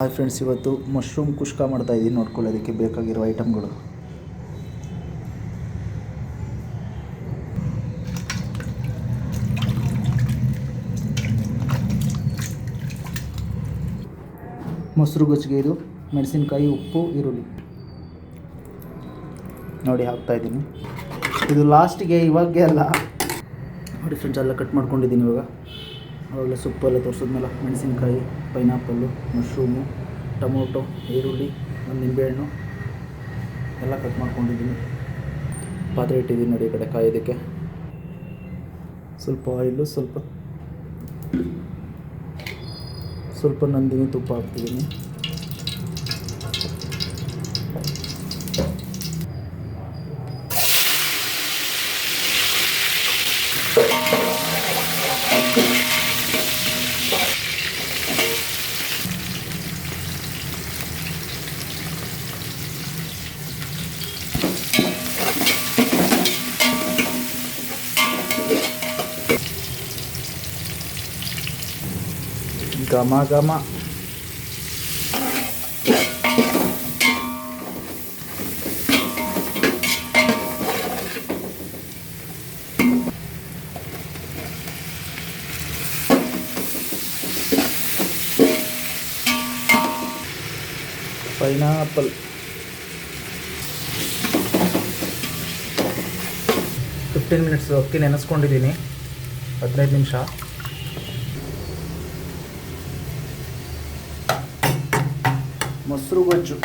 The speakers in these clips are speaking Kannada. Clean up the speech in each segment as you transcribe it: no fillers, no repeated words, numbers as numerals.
ಹಾಯ್ ಫ್ರೆಂಡ್ಸ್, ಇವತ್ತು ಮಶ್ರೂಮ್ ಕುಷ್ಕ ಮಾಡ್ತಾಯಿದ್ದೀನಿ. ನೋಡ್ಕೊಳ್ಳಿ, ಅದಕ್ಕೆ ಬೇಕಾಗಿರೋ ಐಟಮ್ಗಳು. ಮೊಸರು ಗೊಜ್ಜಿಗೆ ಇದು ಮೆಣಸಿನ್ಕಾಯಿ, ಉಪ್ಪು, ಈರುಳ್ಳಿ ನೋಡಿ ಹಾಕ್ತಾಯಿದ್ದೀನಿ. ಇದು ಲಾಸ್ಟಿಗೆ, ಇವಾಗೆ ಅಲ್ಲ ನೋಡಿ ಫ್ರೆಂಡ್ಸ್, ಎಲ್ಲ ಕಟ್ ಮಾಡ್ಕೊಂಡಿದ್ದೀನಿ. ಅವಾಗಲೇ ಸೊಪ್ಪೆಲ್ಲ ತೋರಿಸಿದ್ಮೇಲೆ ಮೆಣಸಿನ್ಕಾಯಿ, ಪೈನಾಪಲ್ಲು, ಮಶ್ರೂಮು, ಟೊಮೊಟೊ, ಈರುಳ್ಳಿ, ಒಂದು ನಿಂಬೆಹಣ್ಣು ಎಲ್ಲ ಕಟ್ ಮಾಡ್ಕೊಂಡಿದ್ದೀನಿ. ಪಾತ್ರೆ ಇಟ್ಟಿದ್ದೀನಿ ನೋಡಿ, ಈ ಕಡೆ ಕಾಯೋದಕ್ಕೆ. ಸ್ವಲ್ಪ ಆಯಿಲು, ಸ್ವಲ್ಪ ನಂದಿನಿ ತುಪ್ಪ ಹಾಕ್ತಿದ್ದೀನಿ. ಘಮ ಘಮ. ಪೈನಾಪಲ್ 15 ಮಿನಿಟ್ಸ್ ಅಕ್ಕಿ ನೆನೆಸ್ಕೊಂಡಿದ್ದೀನಿ, 15 ನಿಮಿಷ. ಮೊಸರು ಗೊಜ್ಜು,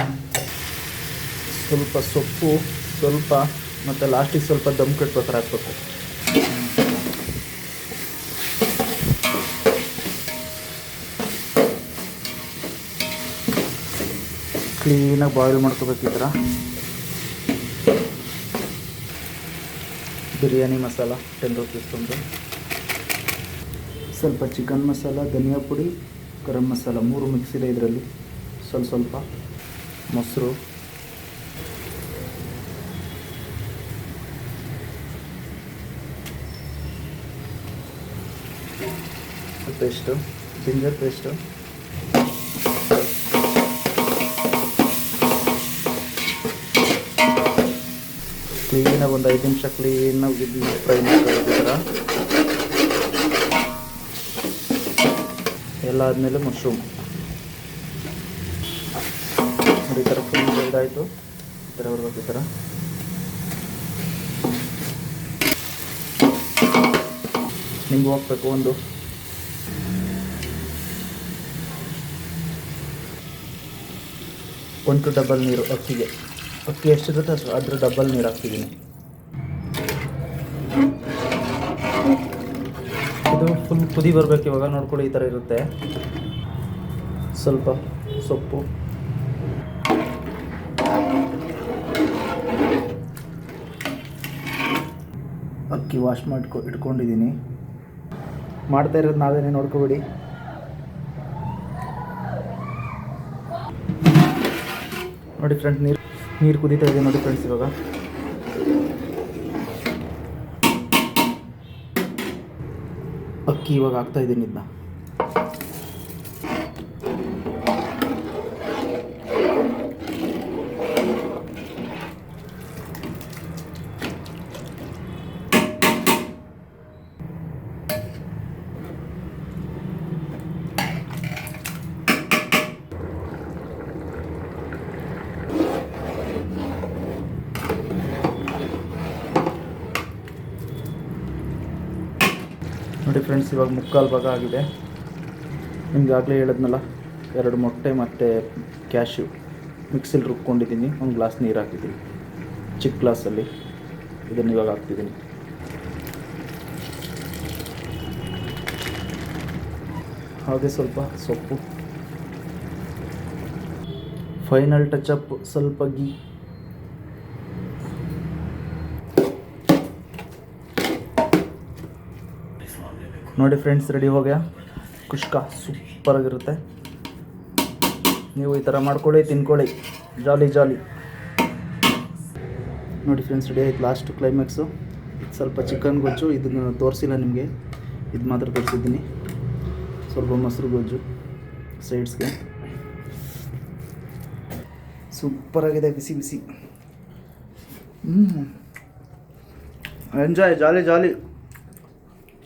ಸ್ವಲ್ಪ ಸೊಪ್ಪು, ಮತ್ತು ಲಾಸ್ಟಿಗೆ ಸ್ವಲ್ಪ ದಮ್ ಕಟ್ಬೇಕಾರೆ ಹಾಕ್ಬೇಕು. ಕ್ಲೀನಾಗಿ ಬಾಯ್ಲ್ ಮಾಡ್ಕೋಬೇಕು. ಈ ಥರ ಬಿರಿಯಾನಿ ಮಸಾಲ 10 ರೂಪೀಸ್ ಒಂದು, ಸ್ವಲ್ಪ ಚಿಕನ್ ಮಸಾಲ, ಧನಿಯಾ ಪುಡಿ, ಗರಂ ಮಸಾಲ 3 ಮಿಕ್ಸ್ ಇದೆ ಇದರಲ್ಲಿ. ಸ್ವಲ್ಪ ಮೊಸರು, ಪೇಸ್ಟು, ಜಿಂಜರ್ ಪೇಸ್ಟು, ಕ್ಲೀನಾಗಿ ಒಂದು 5 ನಿಮಿಷ ಕ್ಲೀನಾಗಿ ಫ್ರೈ ಮಾಡ್ಕೋಬೇಕು. ಈ ಥರ ಎಲ್ಲ ಆದಮೇಲೆ ಮಶ್ರೂಮ್ ಈ ಥರ ಫುಲ್ ಬೆಳೆದಾಯಿತು. ಈ ಥರ ಬರ್ಬೇಕು. ಈ ಥರ ನಿಂಬು ಹಾಕ್ಬೇಕು. ಒಂದು ಡಬಲ್ ನೀರು ಅಕ್ಕಿ ಎಷ್ಟಿರುತ್ತೆ ಅದ್ರ ಡಬಲ್ ನೀರು ಹಾಕ್ತಿದ್ದೀನಿ. ಇದು ಫುಲ್ ಕುದಿ ಬರಬೇಕು. ಇವಾಗ ನೋಡ್ಕೊಳ್ಳಿ, ಈ ಥರ ಇರುತ್ತೆ. ಸ್ವಲ್ಪ ಸೊಪ್ಪು, ಅಕ್ಕಿ ವಾಶ್ ಇಟ್ಕೊಂಡಿದ್ದೀನಿ. ಮಾಡ್ತಾ ಇರೋದು ನಾವೇನೇ, ನೋಡ್ಕೊಬೇಡಿ. ನೋಡಿ ಫ್ರೆಂಡ್ಸ್, ನೀರು ಕುದೀತಾ ಇದೆ ನೋಡಿ ಫ್ರೆಂಡ್ಸ್. ಇವಾಗ ಅಕ್ಕಿ ಹಾಕ್ತಾ ಇದ್ದೀನಿ. ಇದನ್ನ ನೋಡಿ ಫ್ರೆಂಡ್ಸ್, ಇವಾಗ ಮುಕ್ಕಾಲು ಭಾಗ ಆಗಿದೆ. ನಿಮ್ಗೆ ಆಗಲೇ ಹೇಳಿದ್ನಲ್ಲ, 2 ಮೊಟ್ಟೆ ಮತ್ತು ಕ್ಯಾಶ್ಯೂ ಮಿಕ್ಸಿಲಿ ರುಬ್ಕೊಂಡಿದ್ದೀನಿ. ಒಂದು ಗ್ಲಾಸ್ ನೀರು ಹಾಕಿದ್ದೀನಿ, ಚಿಕ್ಕ ಗ್ಲಾಸಲ್ಲಿ. ಇದನ್ನು ಇವಾಗ ಹಾಕ್ತಿದ್ದೀನಿ. ಹಾಗೆ ಸ್ವಲ್ಪ ಸೊಪ್ಪು, ಫೈನಲ್ ಟಚಪ್ ಸ್ವಲ್ಪ ಗೀ. ನೋಡಿ ಫ್ರೆಂಡ್ಸ್, ರೆಡಿ ಹೋಗ್ಯಾ ಕುಷ್ಕ. ಸೂಪರಾಗಿರುತ್ತೆ. ನೀವು ಈ ಥರ ಮಾಡ್ಕೊಳ್ಳಿ, ತಿನ್ಕೊಳ್ಳಿ, ಜಾಲಿ. ನೋಡಿ ಫ್ರೆಂಡ್ಸ್, ರೆಡಿ ಆಯ್ತು. ಲಾಸ್ಟ್ ಕ್ಲೈಮ್ಯಾಕ್ಸು ಸ್ವಲ್ಪ ಚಿಕನ್ ಗೊಜ್ಜು. ಇದನ್ನು ತೋರಿಸಿಲ್ಲ ನಿಮಗೆ, ಇದು ಮಾತ್ರ ತೋರಿಸಿದ್ದೀನಿ. ಸ್ವಲ್ಪ ಮೊಸರು ಗೊಜ್ಜು ಸೈಡ್ಸ್ಗೆ. ಸೂಪರಾಗಿದೆ ಬಿಸಿ ಬಿಸಿ. ಎಂಜಾಯ್, ಜಾಲಿ ಜಾಲಿ.